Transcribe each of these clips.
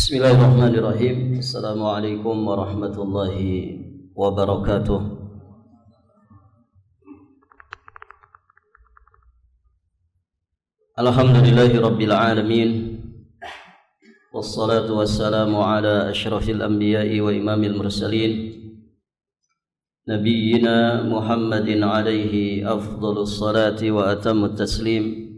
Bismillahirrahmanirrahim. Assalamualaikum warahmatullahi wabarakatuh. Alhamdulillahi rabbil alamin. Wassalatu wassalamu ala asyrafil anbiya'i wa imamil mursalin, nabiyyina Muhammadin alaihi afdhalus salati wa atammut taslim,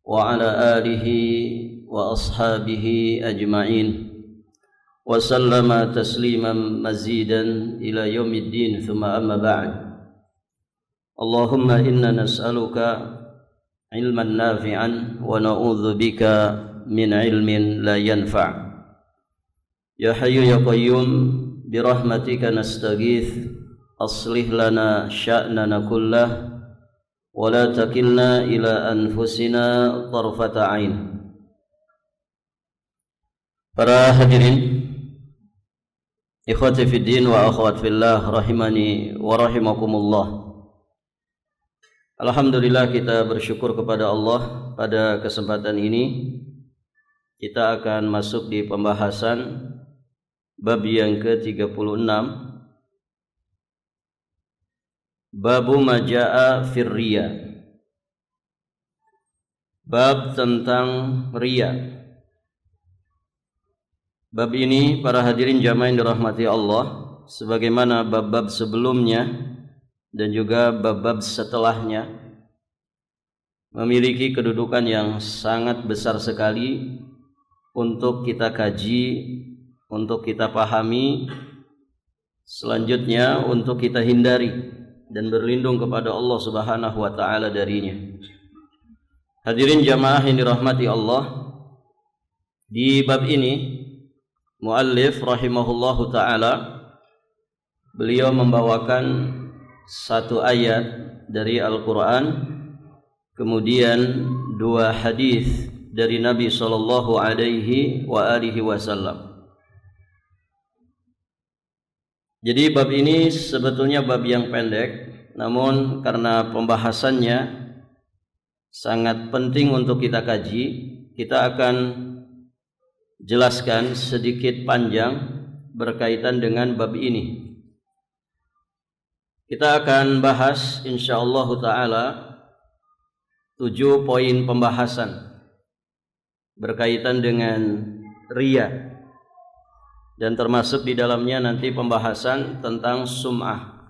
wa ala alihi wa ashabihi ajma'in wa sallama tasliman mazidan ila yaumiddin, thumma amma ba'd. Allahumma inna nas'aluka ilman nafi'an wa na'udzu bika min ilmin la yanfa'. Ya hayyu ya qayyum birahmatika nastaghith, aslih lana sya'nana kullah wa la takilna ila anfusina tarfata 'ain. Para hadirin, ikhwati fiddin wa akhwat fillah, rahimani wa rahimakumullah. Alhamdulillah, kita bersyukur kepada Allah. Pada kesempatan ini kita akan masuk di pembahasan bab yang ke-36, Babu Maja'a Firriya, bab tentang riya. Bab ini, para hadirin jamaah yang dirahmati Allah, sebagaimana bab-bab sebelumnya dan juga bab-bab setelahnya, memiliki kedudukan yang sangat besar sekali untuk kita kaji, untuk kita pahami, selanjutnya untuk kita hindari dan berlindung kepada Allah Subhanahu wa taala darinya. Hadirin jamaah yang dirahmati Allah, di bab ini muallif rahimahullahu ta'ala, beliau membawakan satu ayat dari Al-Quran, kemudian dua hadis dari Nabi sallallahu alaihi wa alihi wasallam. Jadi bab ini sebetulnya bab yang pendek, namun karena pembahasannya sangat penting untuk kita kaji, kita akan jelaskan sedikit panjang berkaitan dengan bab ini. Kita akan bahas insyaallah ta'ala 7 poin pembahasan berkaitan dengan riya, dan termasuk di dalamnya nanti pembahasan tentang sum'ah,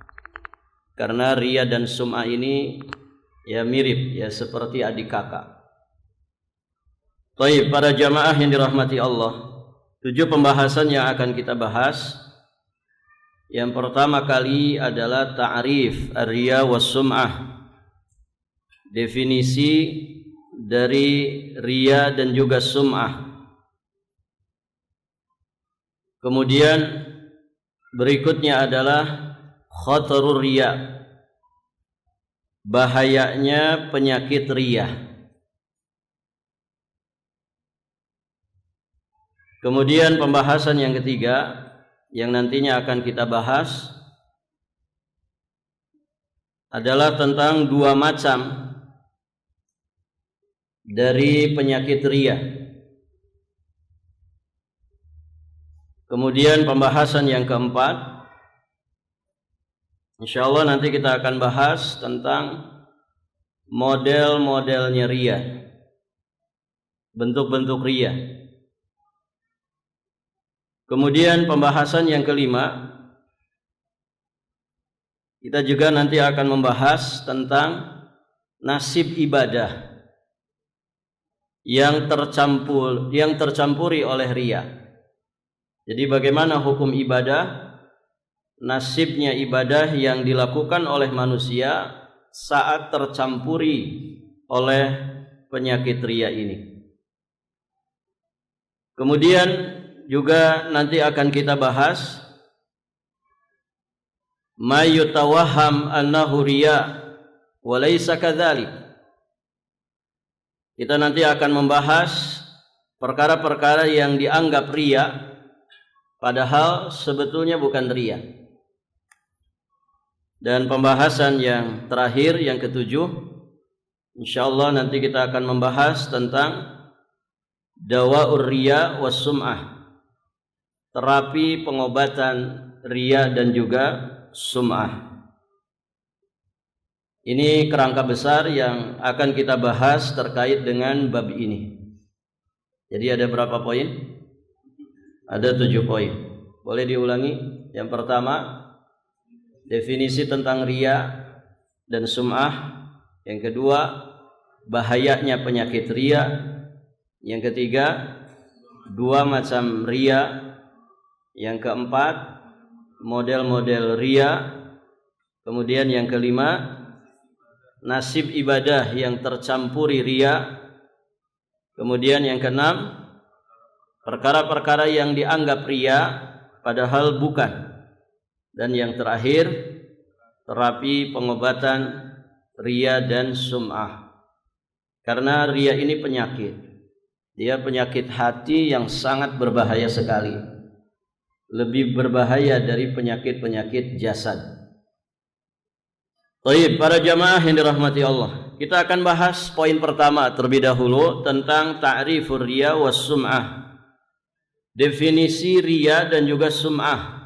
karena riya dan sum'ah ini ya mirip, ya seperti adik kakak. Baik, para jamaah yang dirahmati Allah, 7 pembahasan yang akan kita bahas. Yang pertama kali adalah ta'rif ar-riya was sum'ah, definisi dari riya dan juga sum'ah. Kemudian berikutnya adalah khatarur riya, bahayanya penyakit riya. Kemudian pembahasan yang ketiga yang nantinya akan kita bahas adalah tentang 2 macam dari penyakit riya. Kemudian pembahasan yang keempat, insyaallah nanti kita akan bahas tentang model-modelnya riya, bentuk-bentuk riya. Kemudian pembahasan yang kelima, kita juga nanti akan membahas tentang nasib ibadah yang tercampuri oleh riya. Jadi bagaimana hukum ibadah, nasibnya ibadah yang dilakukan oleh manusia saat tercampuri oleh penyakit riya ini. Kemudian juga nanti akan kita bahas ma yutawahham annahu riya wa laysa kadzalik. Kita nanti akan membahas perkara-perkara yang dianggap riya padahal sebetulnya bukan riya. Dan pembahasan yang terakhir, yang ke-7, insyaallah nanti kita akan membahas tentang Dawa'ur riya was sum'ah, terapi pengobatan riya dan juga sum'ah. Ini kerangka besar yang akan kita bahas terkait dengan bab ini. Jadi ada berapa poin? Ada 7 poin. Boleh diulangi? Yang pertama, definisi tentang riya dan sum'ah. Yang kedua, bahayanya penyakit riya. Yang ketiga, 2 macam riya. Yang keempat, model-model riya. Kemudian yang kelima, nasib ibadah yang tercampuri riya. Kemudian yang keenam, perkara-perkara yang dianggap riya padahal bukan. Dan yang terakhir, terapi pengobatan riya dan sum'ah. Karena riya ini penyakit. Dia penyakit hati yang sangat berbahaya sekali. Lebih berbahaya dari penyakit-penyakit jasad. Baik, para jamaah yang dirahmati Allah, kita akan bahas poin pertama terlebih dahulu tentang ta'rifur riya was sum'ah. Definisi riya dan juga sum'ah.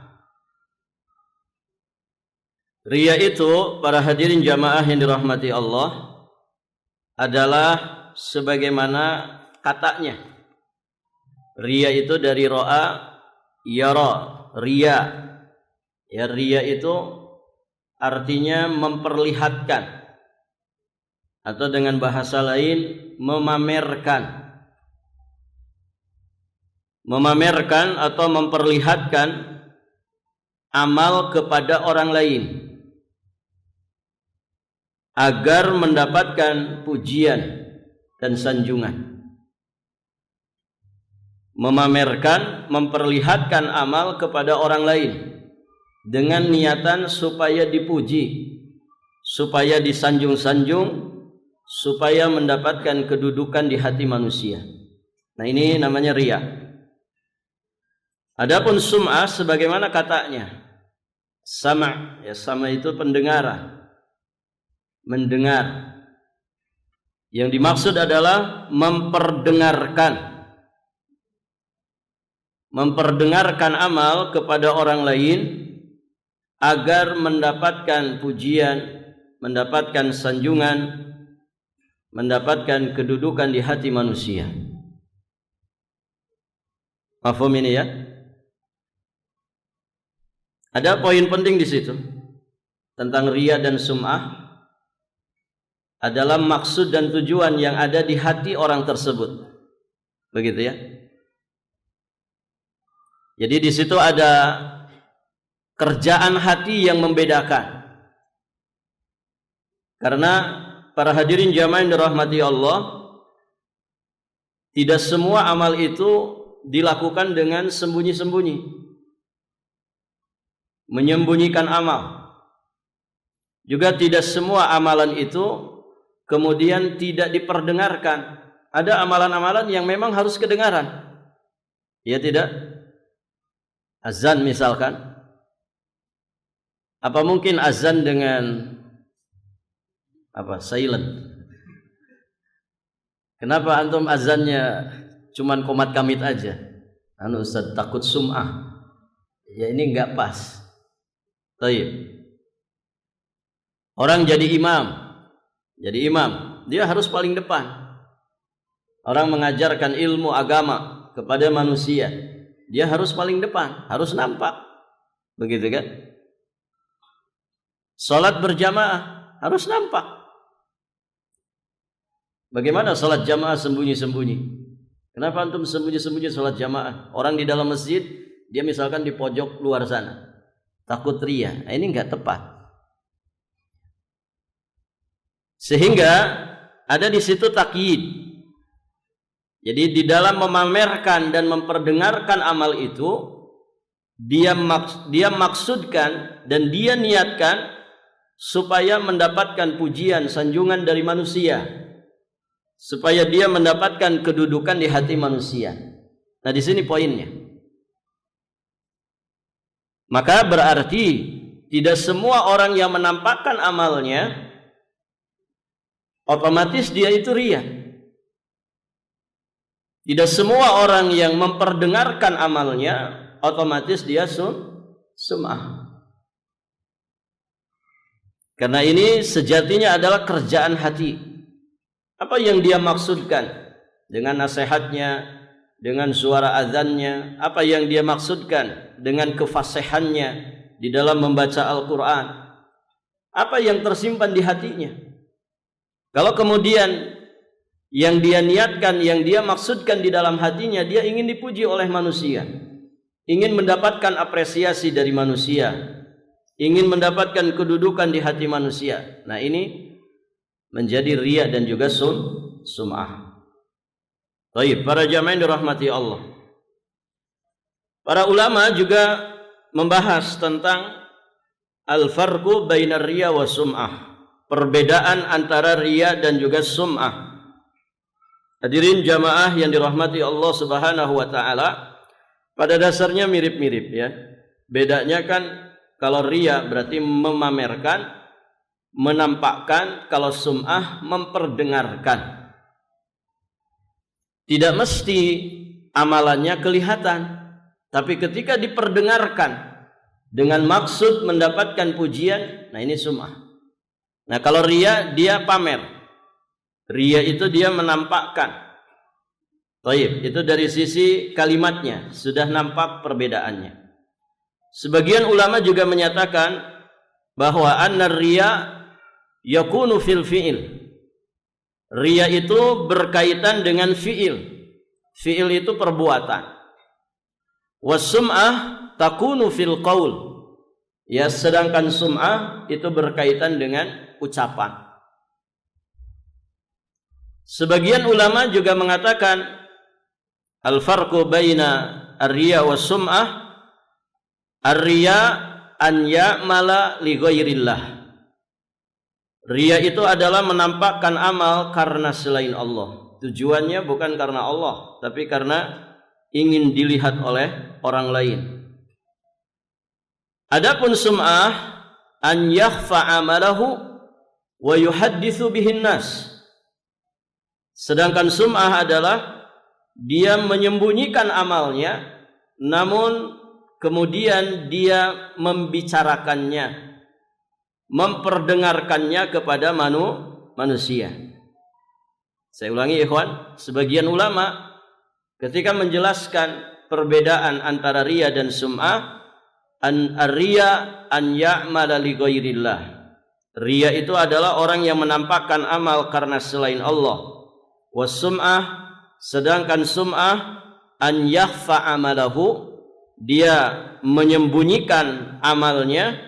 Riya itu, para hadirin jamaah yang dirahmati Allah, adalah sebagaimana katanya. Riya itu dari ro'a, yara, riya. Ya, riya itu artinya memperlihatkan, atau dengan bahasa lain memamerkan. Memamerkan atau memperlihatkan amal kepada orang lain agar mendapatkan pujian dan sanjungan. Memamerkan, memperlihatkan amal kepada orang lain dengan niatan supaya dipuji, supaya disanjung-sanjung, supaya mendapatkan kedudukan di hati manusia. Nah, ini namanya riya. Adapun sum'ah sebagaimana katanya, sama', ya, sama itu pendengaran, mendengar. Yang dimaksud adalah memperdengarkan amal kepada orang lain agar mendapatkan pujian, mendapatkan sanjungan, mendapatkan kedudukan di hati manusia. Mafhum ini ya? Ada poin penting di situ tentang riya dan sum'ah, adalah maksud dan tujuan yang ada di hati orang tersebut. Begitu ya? Jadi di situ ada kerjaan hati yang membedakan. Karena para hadirin jamaah yang dirahmati Allah, tidak semua amal itu dilakukan dengan sembunyi-sembunyi, menyembunyikan amal. Juga tidak semua amalan itu kemudian tidak diperdengarkan. Ada amalan-amalan yang memang harus kedengaran. Ya tidak? Azan misalkan. Apa mungkin azan dengan silent? Kenapa antum azannya cuman komat kamit aja? Ustaz, takut sum'ah. Ya, ini enggak pas. Baik. Orang jadi imam, dia harus paling depan. Orang mengajarkan ilmu agama kepada manusia, dia harus paling depan, harus nampak. Begitu kan? Salat berjamaah harus nampak. Bagaimana salat jamaah sembunyi-sembunyi? Kenapa antum sembunyi-sembunyi salat jamaah? Orang di dalam masjid, dia misalkan di pojok luar sana, takut riya. Nah, ini enggak tepat. Sehingga ada di situ takyid. Jadi di dalam memamerkan dan memperdengarkan amal itu, dia maksudkan dan dia niatkan supaya mendapatkan pujian, sanjungan dari manusia, supaya dia mendapatkan kedudukan di hati manusia. Nah, di sini poinnya. Maka berarti tidak semua orang yang menampakkan amalnya otomatis dia itu riya. Tidak semua orang yang memperdengarkan amalnya otomatis dia sum'ah. Karena ini sejatinya adalah kerjaan hati. Apa yang dia maksudkan dengan nasihatnya, dengan suara azannya, apa yang dia maksudkan dengan kefasihannya di dalam membaca Al-Quran, apa yang tersimpan di hatinya. Kalau kemudian yang dia niatkan, yang dia maksudkan di dalam hatinya, dia ingin dipuji oleh manusia, ingin mendapatkan apresiasi dari manusia, ingin mendapatkan kedudukan di hati manusia. Nah, ini menjadi riya dan juga sum'ah. Baik, para jamaah yang dirahmati Allah. Para ulama juga membahas tentang al-farqu bainar riya wa sum'ah. Perbedaan antara riya dan juga sum'ah. Hadirin jamaah yang dirahmati Allah Subhanahu wa taala, pada dasarnya mirip-mirip ya. Bedanya kan kalau riya berarti memamerkan, menampakkan, kalau sum'ah memperdengarkan. Tidak mesti amalannya kelihatan, tapi ketika diperdengarkan dengan maksud mendapatkan pujian, nah ini sum'ah. Nah, kalau riya dia pamer. Riya itu dia menampakkan. Baik, itu dari sisi kalimatnya sudah nampak perbedaannya. Sebagian ulama juga menyatakan bahwa annar riya yakunu fil fi'il. Riya itu berkaitan dengan fi'il. Fi'il itu perbuatan. Was-sum'ah takunu fil qaul. Ya, sedangkan sum'ah itu berkaitan dengan ucapan. Sebagian ulama juga mengatakan al-farqu baina ar-riya was-sum'ah, ar-riya an ya'mala li ghairillah. Riya itu adalah menampakkan amal karena selain Allah. Tujuannya bukan karena Allah, tapi karena ingin dilihat oleh orang lain. Adapun sum'ah an yakhfa amalahu wa yuhadditsu bihin nas. Sedangkan sum'ah adalah dia menyembunyikan amalnya, namun kemudian dia membicarakannya, memperdengarkannya kepada manusia. Saya ulangi ikhwan, sebagian ulama ketika menjelaskan perbedaan antara riya dan sum'ah, ar-riya an ya'mala li ghairillah. Riya itu adalah orang yang menampakkan amal karena selain Allah. Was-sum'ah, sedangkan sum'ah an yakhfa amalahu, dia menyembunyikan amalnya,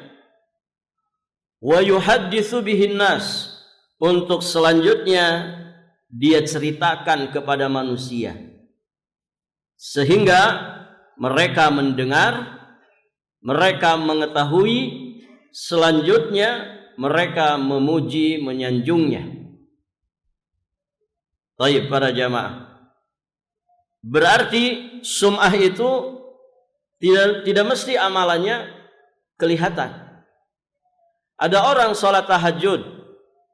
wa yuhadditsu bihin nas, untuk selanjutnya dia ceritakan kepada manusia sehingga mereka mendengar, mereka mengetahui, selanjutnya mereka memuji, menyanjungnya. Baik para jamaah, berarti sum'ah itu tidak mesti amalannya kelihatan. Ada orang sholat tahajud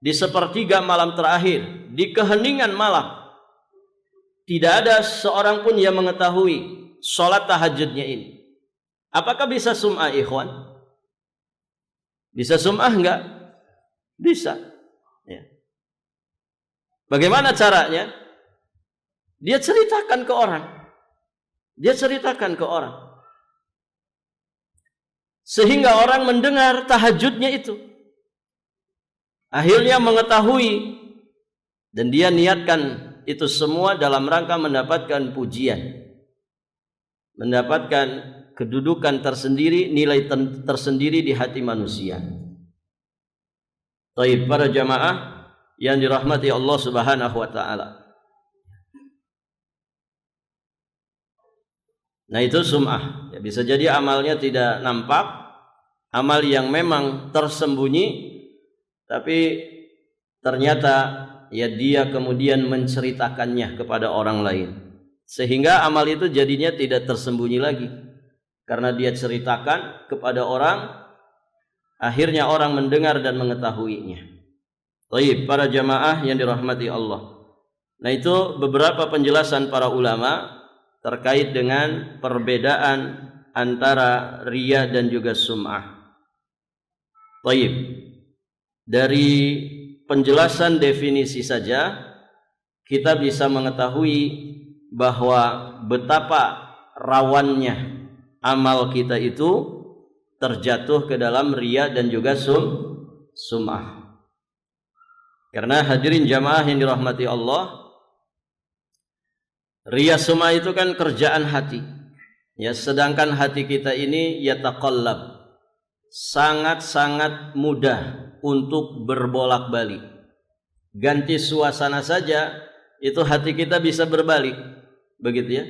di sepertiga malam terakhir, di keheningan malam, tidak ada seorang pun yang mengetahui sholat tahajudnya ini. Apakah bisa sum'ah ikhwan? Bisa sum'ah enggak? Bisa ya. Bagaimana caranya? Dia ceritakan ke orang. Dia ceritakan ke orang. Sehingga orang mendengar tahajudnya itu. Akhirnya mengetahui. Dan dia niatkan itu semua dalam rangka mendapatkan pujian. Mendapatkan kedudukan tersendiri, nilai tersendiri di hati manusia. Baik para jamaah yang dirahmati Allah Subhanahu wa taala. Nah, itu sum'ah. Ya, bisa jadi amalnya tidak nampak, amal yang memang tersembunyi, tapi ternyata ya dia kemudian menceritakannya kepada orang lain. Sehingga amal itu jadinya tidak tersembunyi lagi. Karena dia ceritakan kepada orang, akhirnya orang mendengar dan mengetahuinya. Baik, para jamaah yang dirahmati Allah. Nah, itu beberapa penjelasan para ulama terkait dengan perbedaan antara riya dan juga sum'ah. Baik. Dari penjelasan definisi saja kita bisa mengetahui bahwa betapa rawannya amal kita itu terjatuh ke dalam riya dan juga sum'ah. Karena hadirin jamaah yang dirahmati Allah, riya sum'ah itu kan kerjaan hati. Ya, sedangkan hati kita ini yataqallab, sangat-sangat mudah untuk berbolak-balik. Ganti suasana saja itu hati kita bisa berbalik. Begitu ya.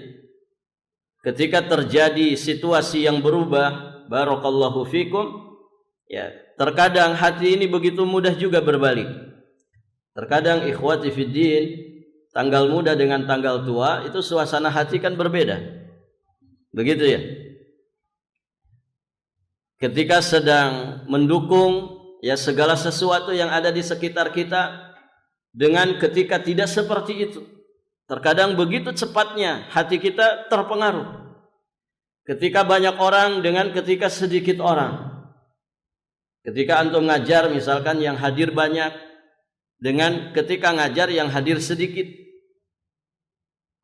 Ketika terjadi situasi yang berubah, barakallahu fikum, ya, terkadang hati ini begitu mudah juga berbalik. Terkadang ikhwati fiddin, tanggal muda dengan tanggal tua itu suasana hati kan berbeda. Begitu ya. Ketika sedang mendukung ya segala sesuatu yang ada di sekitar kita, dengan ketika tidak seperti itu, terkadang begitu cepatnya hati kita terpengaruh. Ketika banyak orang dengan ketika sedikit orang. Ketika antum ngajar misalkan yang hadir banyak, dengan ketika ngajar yang hadir sedikit.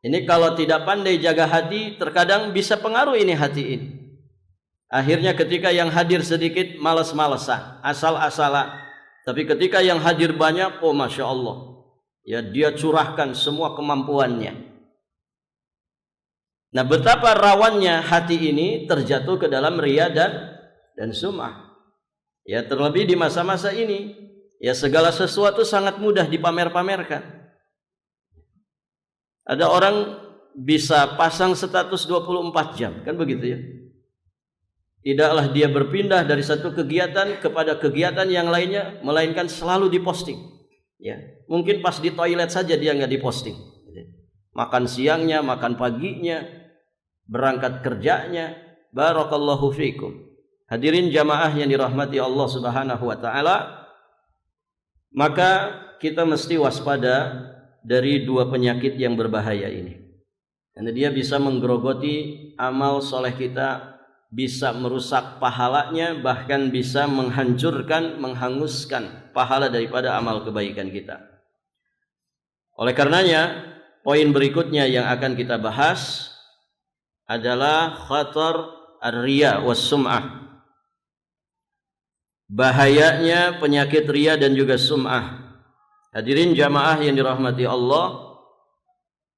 Ini kalau tidak pandai jaga hati, terkadang bisa pengaruh ini hati ini. Akhirnya ketika yang hadir sedikit, malas-malasan, asal-asalan. Tapi ketika yang hadir banyak, oh Masya Allah, ya dia curahkan semua kemampuannya. Nah, betapa rawannya hati ini terjatuh ke dalam riya dan sum'ah. Ya, terlebih di masa-masa ini, ya segala sesuatu sangat mudah dipamer-pamerkan. Ada orang bisa pasang status 24 jam, kan begitu ya. Tidaklah dia berpindah dari satu kegiatan kepada kegiatan yang lainnya, melainkan selalu diposting. Ya, mungkin pas di toilet saja dia nggak diposting. Makan siangnya, makan paginya, berangkat kerjanya. Barakallahu fikum. Hadirin jamaah yang dirahmati Allah Subhanahu wa taala, maka kita mesti waspada dari dua penyakit yang berbahaya ini. Karena dia bisa menggerogoti amal soleh kita, bisa merusak pahalanya, bahkan bisa menghancurkan, menghanguskan pahala daripada amal kebaikan kita. Oleh karenanya, poin berikutnya yang akan kita bahas adalah khatar ar-riya was sum'ah. Bahayanya penyakit riya dan juga sum'ah. Hadirin jamaah yang dirahmati Allah,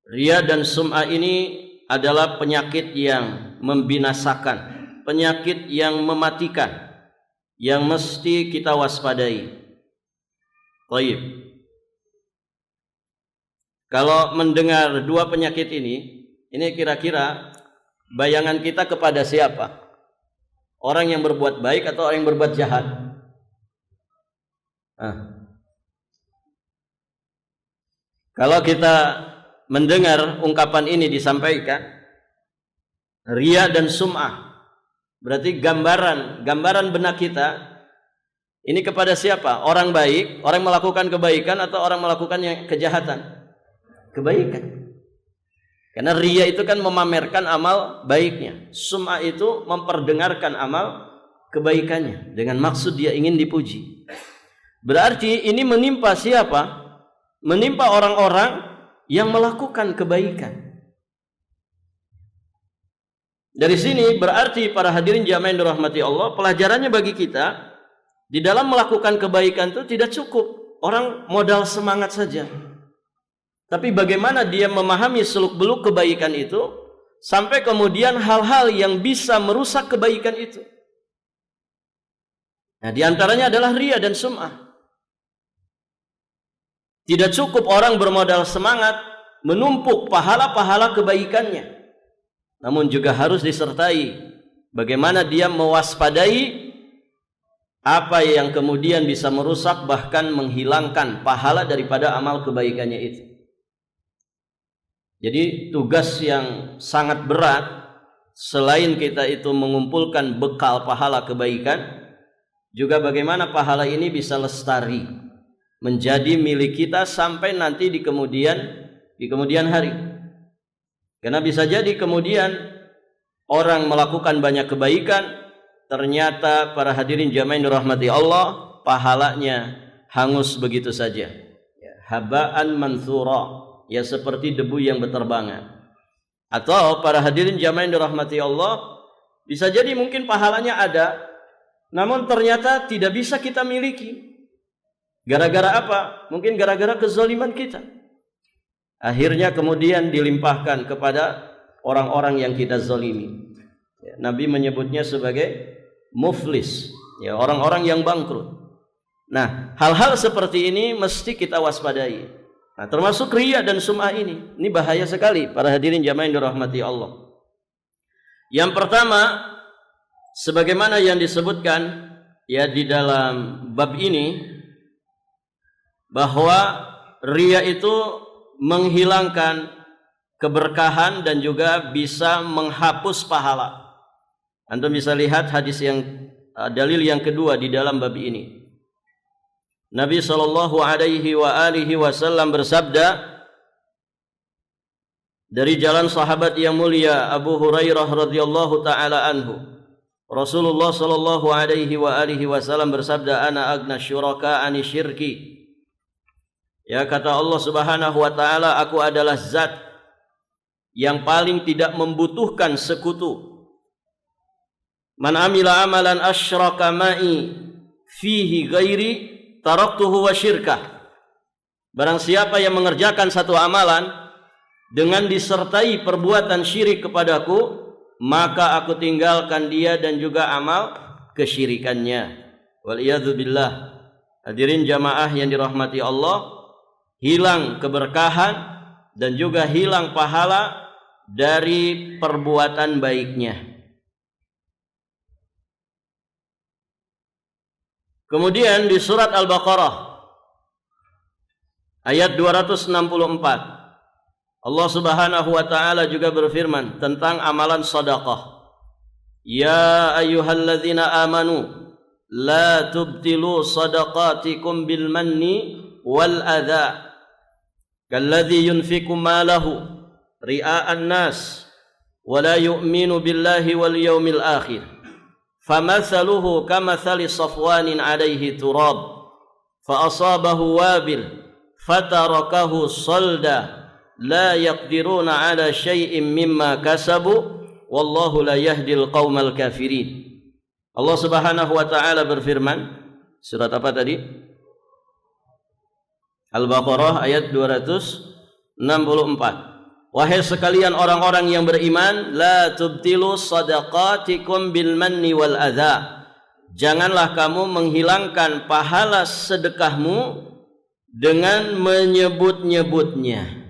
riya dan sum'ah ini adalah penyakit yang membinasakan, penyakit yang mematikan, yang mesti kita waspadai. Baik. Kalau mendengar dua penyakit ini kira-kira bayangan kita kepada siapa? Orang yang berbuat baik atau orang yang berbuat jahat? Kalau kita mendengar ungkapan ini disampaikan, riya dan sum'ah, berarti gambaran benak kita ini kepada siapa? Orang baik, orang melakukan kebaikan atau orang melakukan yang kejahatan? Kebaikan. Karena riya itu kan memamerkan amal baiknya. Sum'ah itu memperdengarkan amal kebaikannya dengan maksud dia ingin dipuji. Berarti ini menimpa siapa? Menimpa orang-orang yang melakukan kebaikan. Dari sini berarti para hadirin jamaah yang dirahmati Allah, pelajarannya bagi kita di dalam melakukan kebaikan itu tidak cukup orang modal semangat saja. Tapi bagaimana dia memahami seluk-beluk kebaikan itu sampai kemudian hal-hal yang bisa merusak kebaikan itu. Nah, di antaranya adalah riya dan sum'ah. Tidak cukup orang bermodal semangat menumpuk pahala-pahala kebaikannya, namun juga harus disertai bagaimana dia mewaspadai apa yang kemudian bisa merusak bahkan menghilangkan pahala daripada amal kebaikannya itu. Jadi tugas yang sangat berat, selain kita itu mengumpulkan bekal pahala kebaikan, juga bagaimana pahala ini bisa lestari menjadi milik kita sampai nanti di kemudian di kemudian hari. Karena bisa jadi kemudian orang melakukan banyak kebaikan, ternyata para hadirin jamaah yang dirahmati Allah, pahalanya hangus begitu saja. Ya, haba'an mansura, ya seperti debu yang berterbangan. Atau para hadirin jamaah yang dirahmati Allah, bisa jadi mungkin pahalanya ada, namun ternyata tidak bisa kita miliki. Gara-gara apa? Mungkin gara-gara kezaliman kita. Akhirnya kemudian dilimpahkan kepada orang-orang yang kita zalimi. Ya, Nabi menyebutnya sebagai muflis, ya, orang-orang yang bangkrut. Nah, hal-hal seperti ini mesti kita waspadai. Nah, termasuk riya dan sum'ah ini. Ini bahaya sekali para hadirin jamaah yang dirahmati Allah. Yang pertama, sebagaimana yang disebutkan ya di dalam bab ini, bahwa riya itu menghilangkan keberkahan dan juga bisa menghapus pahala. Antum bisa lihat hadis yang dalil yang kedua di dalam bab ini. Nabi sallallahu alaihi wasallam bersabda dari jalan sahabat yang mulia Abu Hurairah radhiyallahu taala anhu. Rasulullah sallallahu alaihi wasallam bersabda, "Ana agna syuraka ani syirki." Ya, kata Allah Subhanahu wa taala, aku adalah zat yang paling tidak membutuhkan sekutu. Man amila amalan asyraka ma'i fihi ghairi taraktuhu wa syirkah. Barang siapa yang mengerjakan satu amalan dengan disertai perbuatan syirik kepadaku, maka aku tinggalkan dia dan juga amal kesyirikannya. Wal iyadzu billah. Hadirin jamaah yang dirahmati Allah, hilang keberkahan dan juga hilang pahala dari perbuatan baiknya. Kemudian di surat Al-Baqarah ayat 264 Allah Subhanahu wa taala juga berfirman tentang amalan sedekah. Ya ayyuhalladzina amanu la tubtilu sadaqatikum bil manni wal adza kalladzi yunfiqu malahu ria'an nas wa la yu'minu billahi wal yawmil akhir famathaluhu kamathali safwanin 'alaihi turab fa asabahu wabil fatarakahu salda la yaqdiruna 'ala syai'in mimma kasabu wallahu la yahdil qaumal kafirin. Allah Subhanahu wa taala berfirman, surat apa tadi? Al-Baqarah ayat 264. Wahai sekalian orang-orang yang beriman, la tubtilu sadaqatikum bil manni wal adza. Janganlah kamu menghilangkan pahala sedekahmu dengan menyebut-nyebutnya.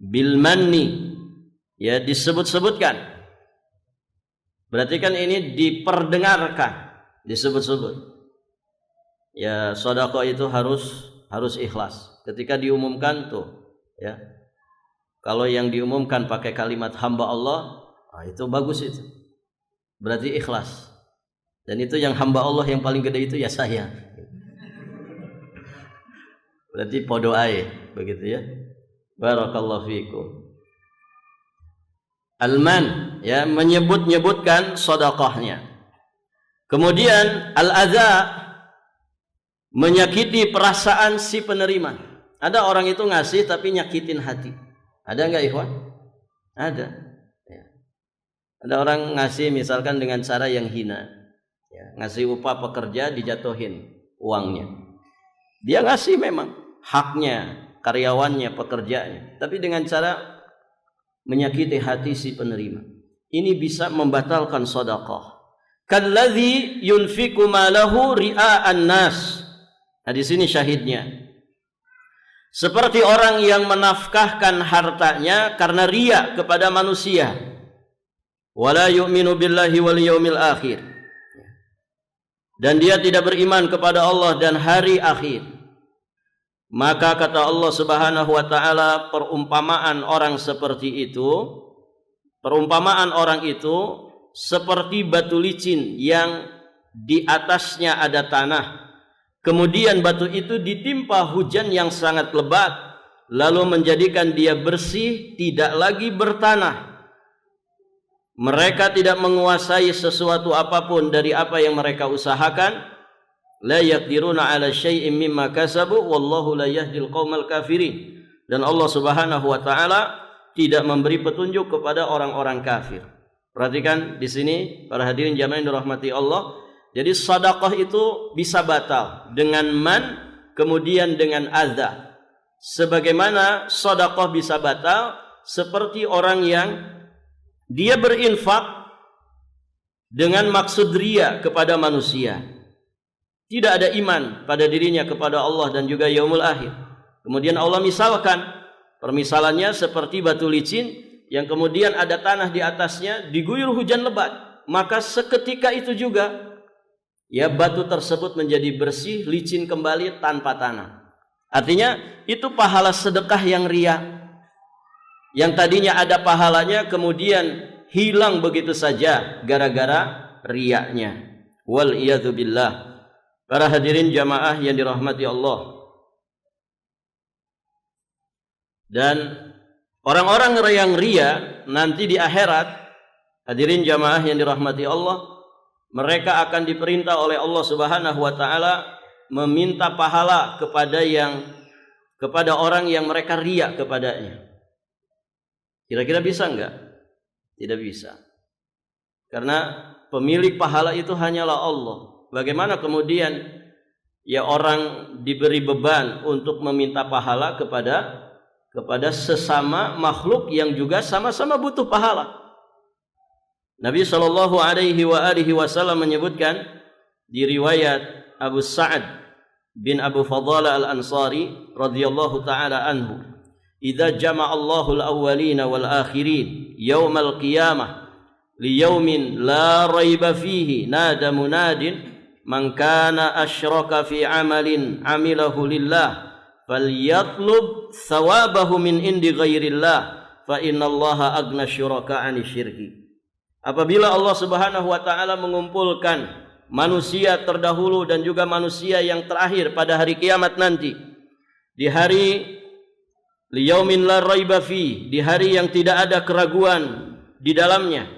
Bil manni, ya disebut-sebutkan. Berarti kan ini diperdengarkan, disebut-sebut. Ya, sedekah itu harus ikhlas. Ketika diumumkan tuh, ya. Kalau yang diumumkan pakai kalimat hamba Allah, itu bagus itu. Berarti ikhlas. Dan itu yang hamba Allah yang paling gede itu ya saya. Berarti podo ae, begitu ya. Barakallahu fiikum. Al-man, ya, menyebut-nyebutkan sedekahnya. Kemudian al-adza, menyakiti perasaan si penerima. Ada orang itu ngasih tapi nyakitin hati. Ada enggak ikhwan? Ada. Ya. Ada orang ngasih misalkan dengan cara yang hina. Ya, ngasih upah pekerja dijatuhin uangnya. Dia ngasih memang haknya, karyawannya, pekerjanya, tapi dengan cara menyakiti hati si penerima. Ini bisa membatalkan sedekah. Kalladzi yunfiqu malahu ria'an nas. Nah, di sini syahidnya. Seperti orang yang menafkahkan hartanya karena riya kepada manusia. Wala yu'minu billahi wal yaumil akhir. Dan dia tidak beriman kepada Allah dan hari akhir. Maka kata Allah Subhanahu wa taala, perumpamaan orang seperti itu, perumpamaan orang itu seperti batu licin yang di atasnya ada tanah. Kemudian batu itu ditimpa hujan yang sangat lebat, lalu menjadikan dia bersih, tidak lagi bertanah. Mereka tidak menguasai sesuatu apapun dari apa yang mereka usahakan. La yaqdiruna ala syai'in mimma kasabu wallahu la yahdil qaumal kafirin. Dan Allah Subhanahu wa taala tidak memberi petunjuk kepada orang-orang kafir. Perhatikan di sini para hadirin jamaah yang dirahmati Allah. Jadi sedekah itu bisa batal dengan man, kemudian dengan adza. Sebagaimana sedekah bisa batal seperti orang yang dia berinfak dengan maksud riya kepada manusia. Tidak ada iman pada dirinya kepada Allah dan juga yaumul akhir. Kemudian Allah misalkan, permisalannya seperti batu licin yang kemudian ada tanah di atasnya, diguyur hujan lebat, maka seketika itu juga ya batu tersebut menjadi bersih, licin kembali tanpa tanah. Artinya itu pahala sedekah yang riya. Yang tadinya ada pahalanya kemudian hilang begitu saja gara-gara riyanya. Wal iyadzu billah. Para hadirin jamaah yang dirahmati Allah. Dan orang-orang yang riya nanti di akhirat, hadirin jamaah yang dirahmati Allah, mereka akan diperintah oleh Allah Subhanahu wa taala meminta pahala kepada orang yang mereka riya kepadanya. Kira-kira bisa enggak? Tidak bisa. Karena pemilik pahala itu hanyalah Allah. Bagaimana kemudian ya orang diberi beban untuk meminta pahala kepada sesama makhluk yang juga sama-sama butuh pahala. Nabi sallallahu alaihi wasallam menyebutkan di riwayat Abu Sa'ad bin Abu Fadhalah Al-Ansari radhiyallahu taala anhu, "Idza jama'a Allahu al-awwalina wal akhirin yaumal qiyamah li yaumin la raiba fihi nada munadin man kana asyraka fi amalin amilahu lillah falyatlub thawabahu min indi ghairillah fa innallaha aghna syuraka 'ani syirki." Apabila Allah Subhanahu wa taala mengumpulkan manusia terdahulu dan juga manusia yang terakhir pada hari kiamat nanti, di hari liyaumin la raiba fi, di hari yang tidak ada keraguan di dalamnya,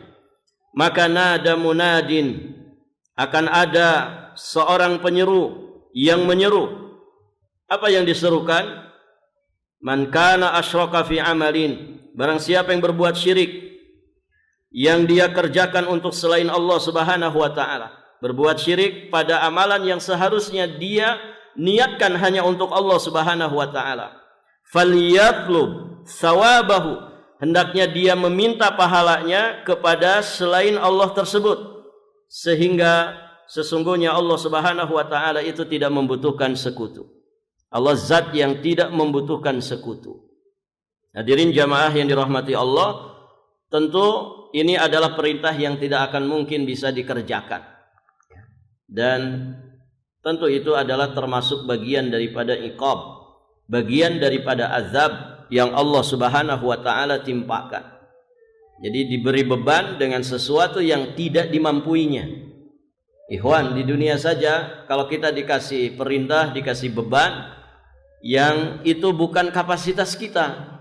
maka nada munadin, akan ada seorang penyeru yang menyeru. Apa yang diserukan? Man kana asyraka fi amalin, barang siapa yang berbuat syirik yang dia kerjakan untuk selain Allah Subhanahu wa taala, berbuat syirik pada amalan yang seharusnya dia niatkan hanya untuk Allah Subhanahu wa taala, falyatlub thawabahu, hendaknya dia meminta pahalanya kepada selain Allah tersebut, sehingga sesungguhnya Allah Subhanahu wa taala itu tidak membutuhkan sekutu. Allah zat yang tidak membutuhkan sekutu. Hadirin jamaah yang dirahmati Allah, tentu ini adalah perintah yang tidak akan mungkin bisa dikerjakan. Dan tentu itu adalah termasuk bagian daripada iqab, bagian daripada azab yang Allah Subhanahu wa taala timpakan. Jadi diberi beban dengan sesuatu yang tidak dimampuinya. Ikhwan, di dunia saja kalau kita dikasih perintah, dikasih beban yang itu bukan kapasitas kita,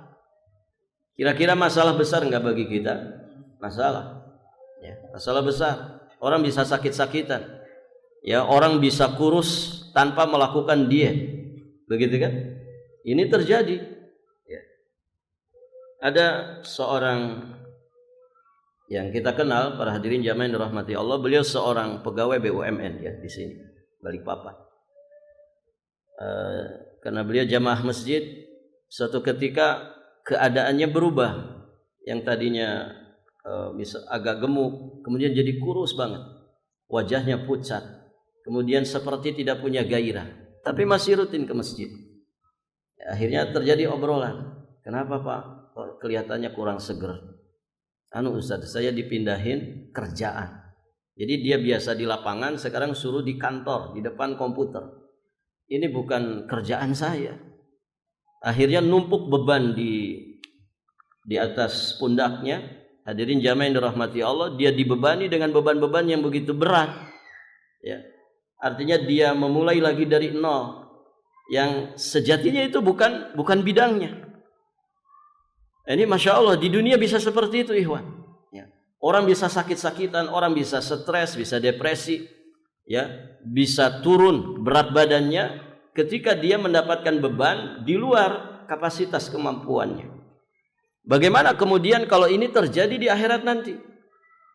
kira-kira masalah besar enggak bagi kita? Masalah. Ya, masalah besar. Orang bisa sakit-sakitan. Ya, orang bisa kurus tanpa melakukan diet. Begitu kan? Ini terjadi. Ya. Ada seorang yang kita kenal, para hadirin jamaah yang dirahmati Allah, beliau seorang pegawai BUMN ya di sini, Balikpapan. Karena beliau jamaah masjid, suatu ketika keadaannya berubah. Yang tadinya bisa agak gemuk, kemudian jadi kurus banget, wajahnya pucat, kemudian seperti tidak punya gairah, tapi masih rutin ke masjid. Akhirnya terjadi obrolan, kenapa Pak? Kok kelihatannya kurang seger? Ustaz, saya dipindahin kerjaan. Jadi dia biasa di lapangan, sekarang suruh di kantor, di depan komputer. Ini bukan kerjaan saya. Akhirnya numpuk beban di atas pundaknya. Hadirin jamaah yang dirahmati Allah, dia dibebani dengan beban-beban yang begitu berat. Ya. Artinya dia memulai lagi dari nol. yang sejatinya itu bukan bidangnya. Ini Masya Allah, di dunia bisa seperti itu, ikhwan. Ya. Orang bisa sakit-sakitan, orang bisa stres, bisa depresi, ya, bisa turun berat badannya ketika dia mendapatkan beban di luar kapasitas kemampuannya. Bagaimana kemudian kalau ini terjadi di akhirat nanti?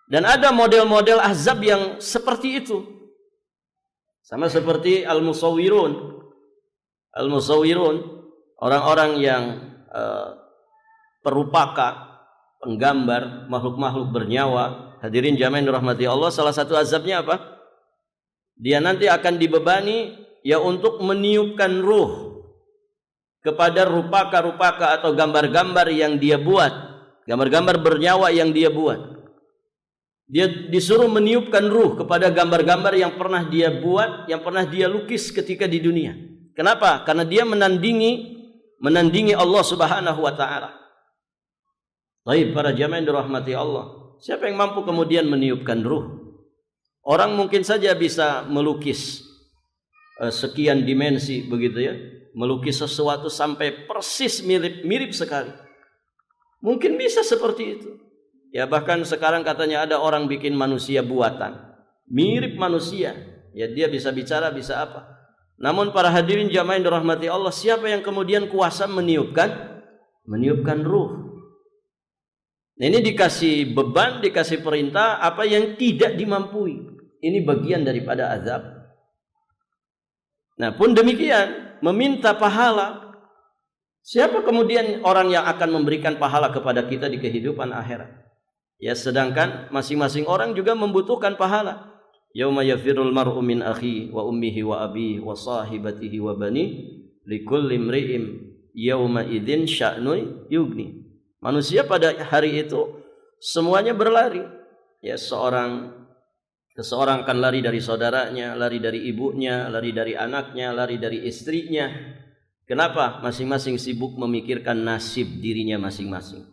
Dan ada model-model azab yang seperti itu. Sama seperti al-musawwirun. Al-musawwirun, orang-orang yang perupaka, penggambar makhluk-makhluk bernyawa. Hadirin jamaah yang dirahmati Allah, salah satu azabnya apa? Dia nanti akan dibebani ya untuk meniupkan ruh kepada rupaka-rupaka atau gambar-gambar yang dia buat, gambar-gambar bernyawa yang dia buat. Dia disuruh meniupkan ruh kepada gambar-gambar yang pernah dia buat, yang pernah dia lukis ketika di dunia. Kenapa? Karena dia menandingi Allah Subhanahu wa taala. Baik, para jamaah yang dirahmati Allah, siapa yang mampu kemudian meniupkan ruh? Orang mungkin saja bisa melukis sekian dimensi begitu ya, melukis sesuatu sampai persis mirip sekali. Mungkin bisa seperti itu. Ya, bahkan sekarang katanya ada orang bikin manusia buatan, mirip manusia. Ya, dia bisa bicara, bisa apa. Namun para hadirin jamaah yang dirahmati Allah, siapa yang kemudian kuasa meniupkan ruh? Nah, ini dikasih beban, dikasih perintah apa yang tidak dimampui. Ini bagian daripada azab. Nah, pun demikian, meminta pahala. Siapa kemudian orang yang akan memberikan pahala kepada kita di kehidupan akhirat? Ya, sedangkan masing-masing orang juga membutuhkan pahala. Yauma yafirul mar'u min akhi wa ummihi wa abihi wa sahibatihi wa bani likulli imri'in yauma idzin sya'nun yughni. Manusia pada hari itu semuanya berlari. Ya, seseorang akan lari dari saudaranya, lari dari ibunya, lari dari anaknya, lari dari istrinya. Kenapa? Masing-masing sibuk memikirkan nasib dirinya masing-masing.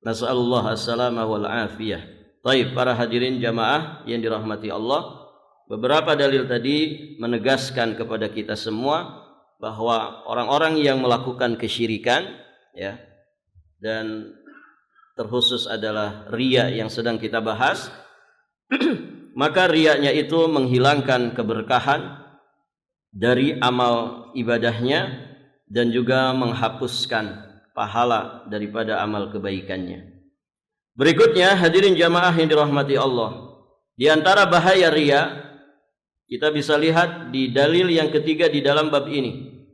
Nasallallahu as-salama wal afiyah. Baik, para hadirin jamaah yang dirahmati Allah, beberapa dalil tadi menegaskan kepada kita semua bahwa orang-orang yang melakukan kesyirikan, ya, dan terkhusus adalah riya yang sedang kita bahas, maka riyanya itu menghilangkan keberkahan dari amal ibadahnya dan juga menghapuskan pahala daripada amal kebaikannya. Berikutnya, hadirin jamaah yang dirahmati Allah, di antara bahaya riya kita bisa lihat di dalil yang ketiga di dalam bab ini,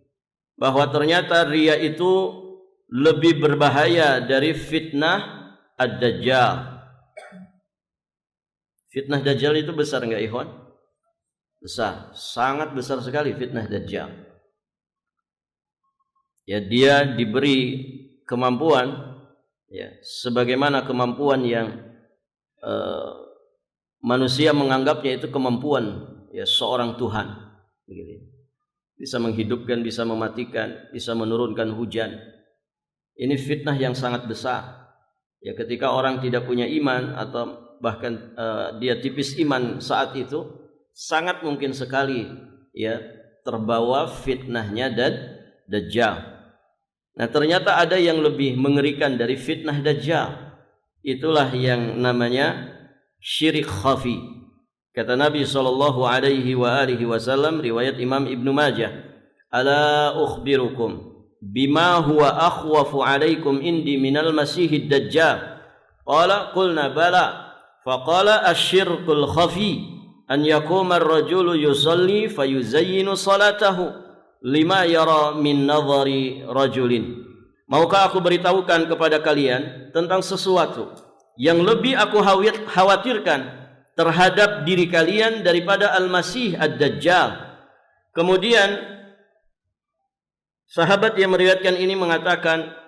bahwa ternyata riya itu lebih berbahaya dari fitnah ad-dajjal. Fitnah dajjal itu besar enggak, ikhwan? Besar, sangat besar sekali fitnah dajjal. Ya, dia diberi kemampuan, ya, sebagaimana kemampuan yang manusia menganggapnya itu kemampuan, ya, seorang Tuhan, begitu. Bisa menghidupkan, bisa mematikan, bisa menurunkan hujan. Ini fitnah yang sangat besar. Ya, ketika orang tidak punya iman atau bahkan dia tipis iman saat itu, sangat mungkin sekali ya terbawa fitnahnya dan dajjal. Nah, ternyata ada yang lebih mengerikan dari fitnah dajjal. Itulah yang namanya syirik khafi. Kata Nabi sallallahu alaihi wasallam, riwayat Imam Ibnu Majah, "Ala ukhbirukum bima huwa akhwafu alaikum indi minal masihid dajjal." Qala qulna bala. Faqala asyirkul khafi an yakuma ar-rajulu yusalli fayuzayyinu salatahu lima yara min nadhari rajulin. Maukah aku beritahukan kepada kalian tentang sesuatu yang lebih aku khawatirkan terhadap diri kalian daripada Al-Masih Ad-Dajjal. Kemudian sahabat yang meriwayatkan ini mengatakan,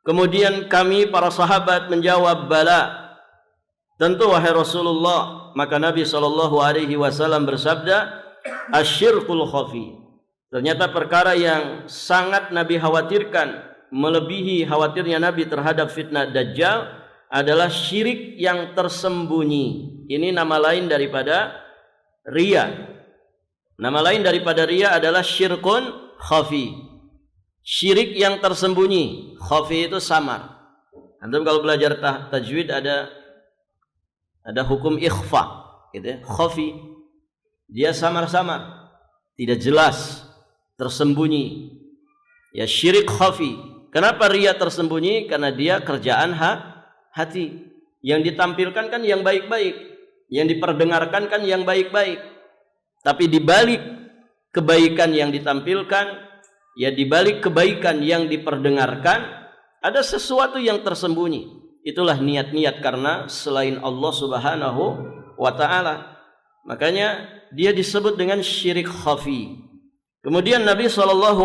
kemudian kami para sahabat menjawab, bala, tentu wahai Rasulullah. Maka Nabi SAW bersabda, asyirkul khafi. Ternyata perkara yang sangat Nabi khawatirkan, melebihi khawatirnya Nabi terhadap fitnah Dajjal, adalah syirik yang tersembunyi. Ini nama lain daripada riya. Nama lain daripada riya adalah syirkun khafi. Syirik yang tersembunyi. Khafi itu samar. Antum kalau belajar tajwid ada hukum ikhfa, gitu ya. Khafi, dia samar-samar, tidak jelas, tersembunyi. Ya, syirik khafi. Kenapa riya tersembunyi? Karena dia kerjaan hati. Yang ditampilkan kan yang baik-baik, yang diperdengarkan kan yang baik-baik. Tapi di balik kebaikan yang ditampilkan, ya di balik kebaikan yang diperdengarkan, ada sesuatu yang tersembunyi. Itulah niat-niat karena selain Allah Subhanahu wa ta'ala. Makanya dia disebut dengan syirik khafi. Kemudian Nabi SAW,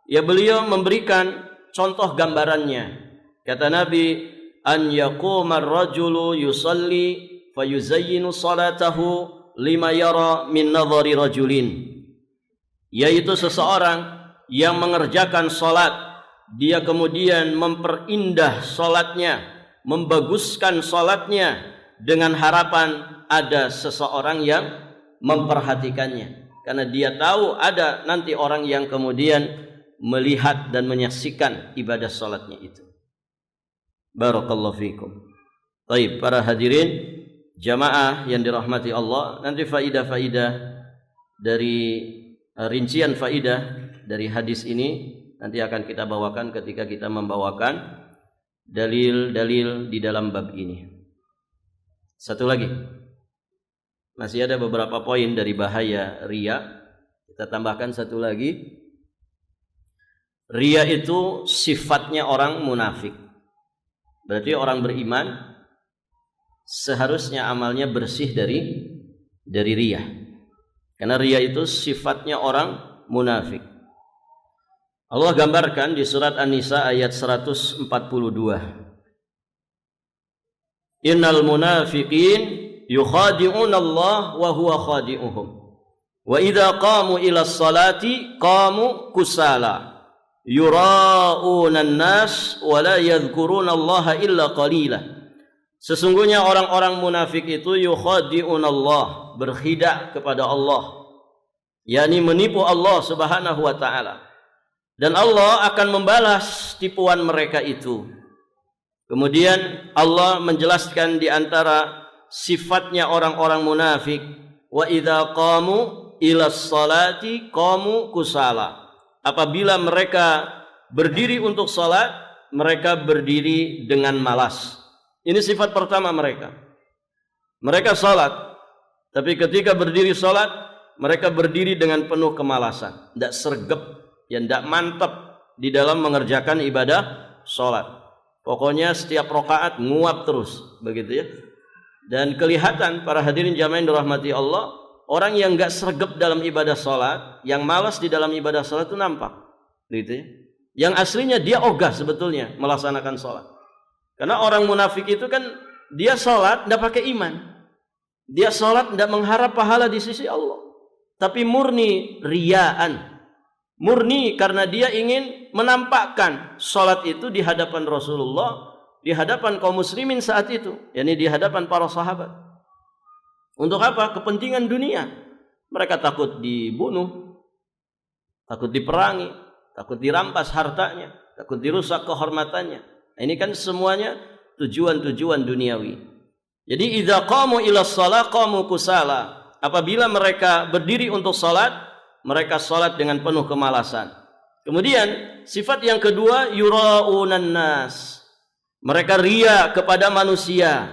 ya beliau memberikan contoh gambarannya. Kata Nabi, an yaqumar rajulu yusalli fayuzayyinu salatahu lima yara min nadhari rajulin. Yaitu seseorang yang mengerjakan salat, dia kemudian memperindah salatnya, membaguskan salatnya dengan harapan ada seseorang yang memperhatikannya. Karena dia tahu ada nanti orang yang kemudian melihat dan menyaksikan ibadah salatnya itu. Barakallahu fikum. Baik, para hadirin jamaah yang dirahmati Allah, nanti faidah-faidah dari rincian faidah dari hadis ini nanti akan kita bawakan ketika kita membawakan dalil-dalil di dalam bab ini. Satu lagi, masih ada beberapa poin dari bahaya riya. Kita tambahkan satu lagi. Riya itu sifatnya orang munafik. Berarti orang beriman seharusnya amalnya bersih dari riya. Karena riya itu sifatnya orang munafik. Allah gambarkan di surat An-Nisa ayat 142. Innal munafiqin yukhadi'una Allah wa huwa khadi'uhum. Wa idza qamu ila sholati qamu kusala. Yura'una an-nas wa la yadhkuruna Allah illa qalila. Sesungguhnya orang-orang munafik itu yukhadi'una Allah, berkhidah kepada Allah, yakni menipu Allah Subhanahu wa taala. Dan Allah akan membalas tipuan mereka itu. Kemudian Allah menjelaskan di antara sifatnya orang-orang munafik, wa idza qamu ila sholati qamu kusala. Apabila mereka berdiri untuk salat, mereka berdiri dengan malas. Ini sifat pertama mereka. Mereka salat, tapi ketika berdiri salat, mereka berdiri dengan penuh kemalasan, tidak sergap, yang tidak mantap di dalam mengerjakan ibadah sholat. Pokoknya setiap rakaat nguap terus, begitu ya. Dan kelihatan para hadirin jamaah yang dirahmati Allah, orang yang nggak sergap dalam ibadah sholat, yang malas di dalam ibadah sholat itu nampak, gitu ya. Yang aslinya dia ogah sebetulnya melaksanakan sholat. Karena orang munafik itu kan dia sholat tidak pakai iman, dia sholat tidak mengharap pahala di sisi Allah, tapi murni riyaan. Murni karena dia ingin menampakkan sholat itu di hadapan Rasulullah, di hadapan kaum muslimin saat itu, yakni di hadapan para sahabat. Untuk apa? Kepentingan dunia. Mereka takut dibunuh, takut diperangi, takut dirampas hartanya, takut dirusak kehormatannya. Ini kan semuanya tujuan-tujuan duniawi. Jadi idza qamu ila shalah qamu kusala. Apabila mereka berdiri untuk salat, mereka salat dengan penuh kemalasan. Kemudian sifat yang kedua, yura'unan nas. Mereka riya kepada manusia.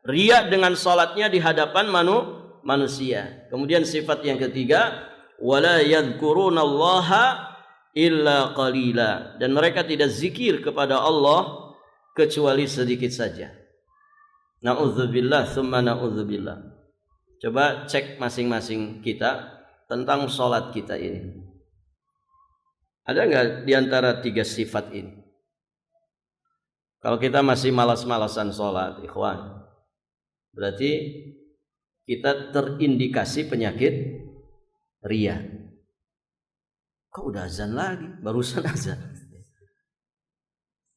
Riya dengan salatnya di hadapan manusia. Kemudian sifat yang ketiga, wala yadhkurunallaha illa qalila. Dan mereka tidak zikir kepada Allah kecuali sedikit saja. Na'udzubillah tsumma na'udzubillah. Coba cek masing-masing kita tentang sholat kita ini. Ada nggak di antara tiga sifat ini? Kalau kita masih malas-malasan sholat, ikhwan, berarti kita terindikasi penyakit riya. Kok udah azan lagi? Barusan azan.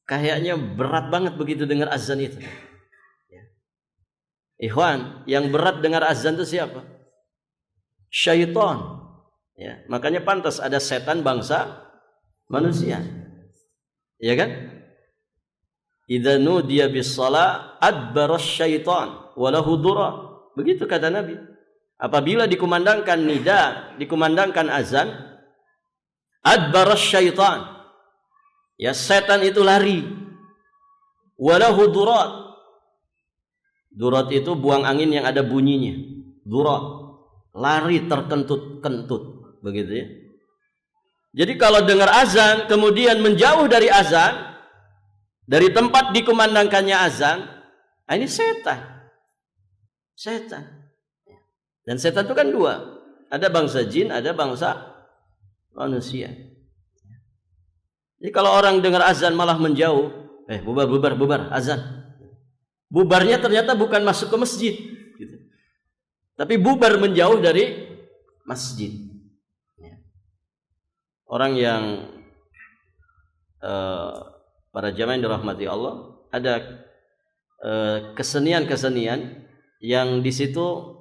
Kayaknya berat banget begitu dengar azan itu. Ikhwan, yang berat dengar azan itu siapa? syaitan. Ya, makanya pantas ada setan bangsa manusia. Ya kan? Idza nudiya bis-shalah adbara syaitan wa lahu dura. Begitu kata Nabi. Apabila dikumandangkan nida, dikumandangkan azan, adbara syaitan. Ya, setan itu lari. Wa lahu durat. Durat itu buang angin yang ada bunyinya. Durat. Lari terkentut-kentut. Begitu ya. Jadi kalau dengar azan kemudian menjauh dari azan, dari tempat dikumandangkannya azan, ini setan. Setan. Dan setan itu kan dua. Ada bangsa jin, ada bangsa manusia. Jadi kalau orang dengar azan malah menjauh, bubar azan. Bubarnya ternyata bukan masuk ke masjid, gitu. Tapi bubar menjauh dari masjid. Orang yang para jamaah yang dirahmati Allah, ada kesenian-kesenian yang di situ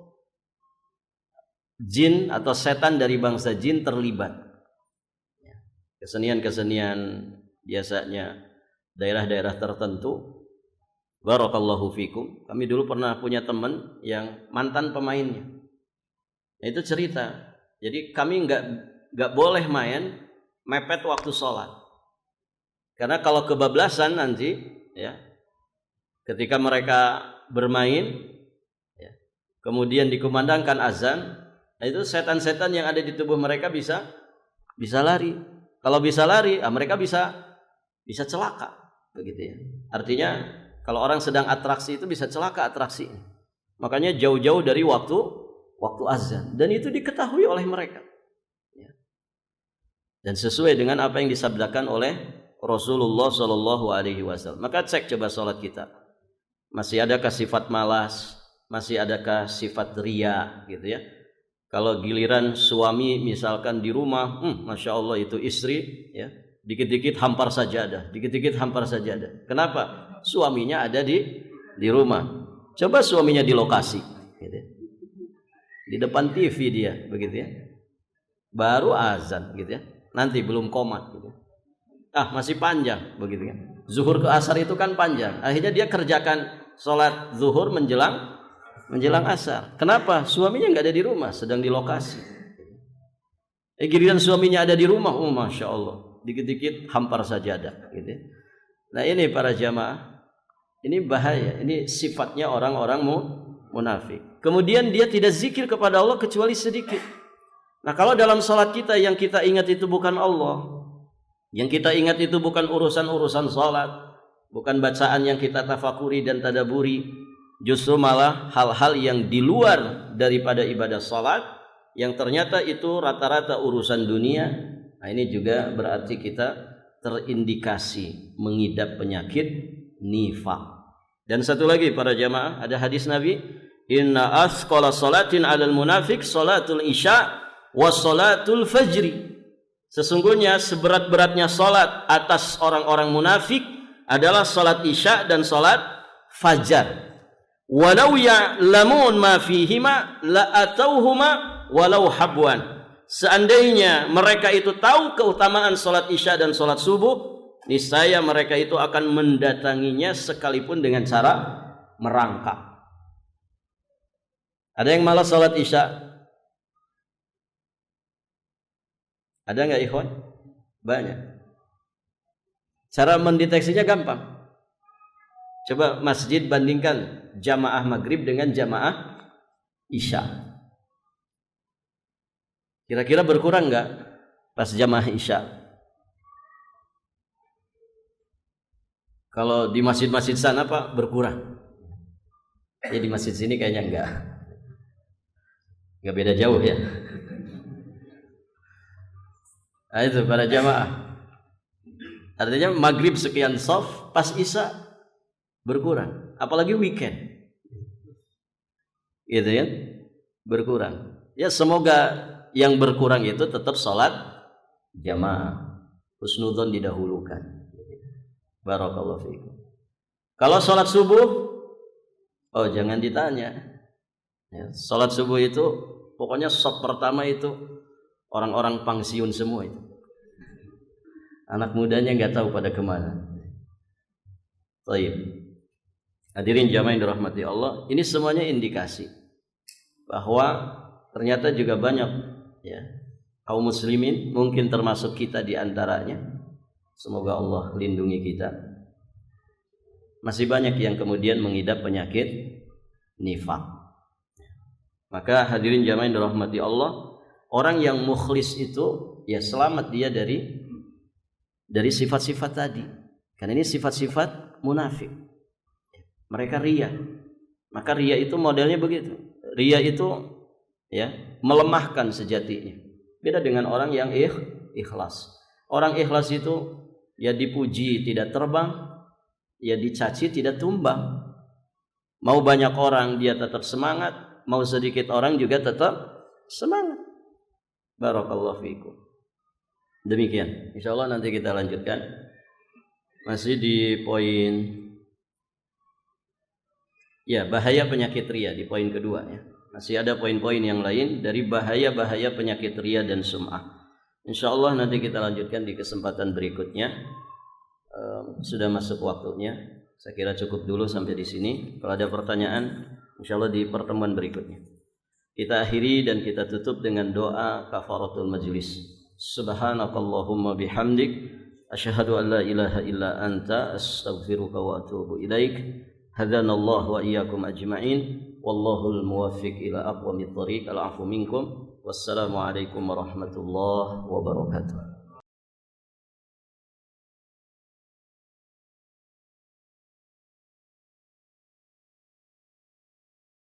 jin atau setan dari bangsa jin terlibat. Kesenian-kesenian biasanya daerah-daerah tertentu. Barakallahu fikum. Kami dulu pernah punya teman yang mantan pemainnya. Nah, itu cerita. Jadi kami nggak boleh main mepet waktu sholat. Karena kalau kebablasan nanti, ya, ketika mereka bermain, ya, kemudian dikumandangkan azan, nah itu setan-setan yang ada di tubuh mereka bisa lari. Kalau bisa lari, mereka bisa celaka, begitu ya. Artinya kalau orang sedang atraksi itu bisa celaka atraksi. Makanya jauh-jauh dari waktu azan. Dan itu diketahui oleh mereka. Ya. Dan sesuai dengan apa yang disabdakan oleh Rasulullah Shallallahu Alaihi Wasallam. Maka cek coba sholat kita. Masih adakah sifat malas? Masih adakah sifat ria? Gitu ya. Kalau giliran suami misalkan di rumah, masya Allah itu istri, ya. Dikit-dikit hampar sajadah, dikit-dikit hampar sajadah. Kenapa? Suaminya ada di rumah. Coba suaminya di lokasi, gitu. Di depan TV dia, begitu ya. Baru azan, gitu ya. Nanti belum qomat, gitu. Masih panjang, begitu ya. Zuhur ke asar itu kan panjang. Akhirnya dia kerjakan sholat zuhur menjelang asar. Kenapa? Suaminya nggak ada di rumah, sedang di lokasi. Giliran suaminya ada di rumah, masya Allah. Dikit-dikit hampar sajadah, gitu. Nah ini para jamaah, ini bahaya. Ini sifatnya orang-orang munafik. Kemudian dia tidak zikir kepada Allah kecuali sedikit. Nah kalau dalam salat kita yang kita ingat itu bukan Allah, yang kita ingat itu bukan urusan-urusan salat, bukan bacaan yang kita tafakuri dan tadaburi, justru malah hal-hal yang di luar daripada ibadah salat, yang ternyata itu rata-rata urusan dunia. Nah ini juga berarti kita terindikasi mengidap penyakit nifaq. Dan satu lagi para jamaah, ada hadis Nabi, inna asqala salatin 'alal munafiq salatul isya wa salatul fajri. Sesungguhnya seberat-beratnya salat atas orang-orang munafik adalah salat isya dan salat fajar. Walau ya'lamun ma fihima la atauhuma walau habwan. Seandainya mereka itu tahu keutamaan salat isya dan salat subuh, niscaya mereka itu akan mendatanginya sekalipun dengan cara merangkak. Ada yang malas salat isya? Ada nggak ikhwan? Banyak. Cara mendeteksinya gampang. Coba masjid bandingkan jamaah maghrib dengan jamaah isya. Kira-kira berkurang nggak pas jamaah isya? Kalau di masjid-masjid sana Pak berkurang. Ya di masjid sini kayaknya nggak beda jauh ya. Nah itu para jamaah. Artinya maghrib sekian shaf, pas isya berkurang. Apalagi weekend. Gitu ya, berkurang. Ya semoga yang berkurang itu tetap sholat jamaah. Husnudzon didahulukan. Barakallahu fiikum. Kalau sholat subuh, jangan ditanya. Ya, sholat subuh itu Pokoknya sop pertama itu orang-orang pensiun semua itu. Anak mudanya nggak tahu pada kemana. Baik. Hadirin jamaah yang dirahmati Allah, ini semuanya indikasi bahwa ternyata juga banyak ya kaum muslimin, mungkin termasuk kita di antaranya. Semoga Allah lindungi kita. Masih banyak yang kemudian mengidap penyakit nifaq. Maka hadirin jamaah yang dirahmati Allah, orang yang mukhlis itu ya selamat dia dari sifat-sifat tadi. Karena ini sifat-sifat munafik. Mereka riya. Maka riya itu modelnya begitu. Riya itu ya melemahkan sejatinya. Beda dengan orang yang ikhlas. Orang ikhlas itu ya dipuji tidak terbang, ya dicaci tidak tumbang. Mau banyak orang dia tetap semangat, mau sedikit orang juga tetap semangat. Barakallahu fiikum. Demikian. Insyaallah nanti kita lanjutkan. Masih di poin ya bahaya penyakit ria di poin kedua ya. Masih ada poin-poin yang lain dari bahaya-bahaya penyakit ria dan sum'ah. Insyaallah nanti kita lanjutkan di kesempatan berikutnya. Sudah masuk waktunya. Saya kira cukup dulu sampai di sini. Kalau ada pertanyaan, insyaallah di pertemuan berikutnya. Kita akhiri dan kita tutup dengan doa kafaratul majlis. Subhanakallahumma bihamdik, asyhadu an la ilaha illa anta, astaghfiruka wa atubu ilaik. Hadanallahu wa iyyakum ajma'in. Wallahul muwaffiq ila aqwamit thoriq. Al-'afwu minkum. Wassalamu alaikum warahmatullahi wabarakatuh.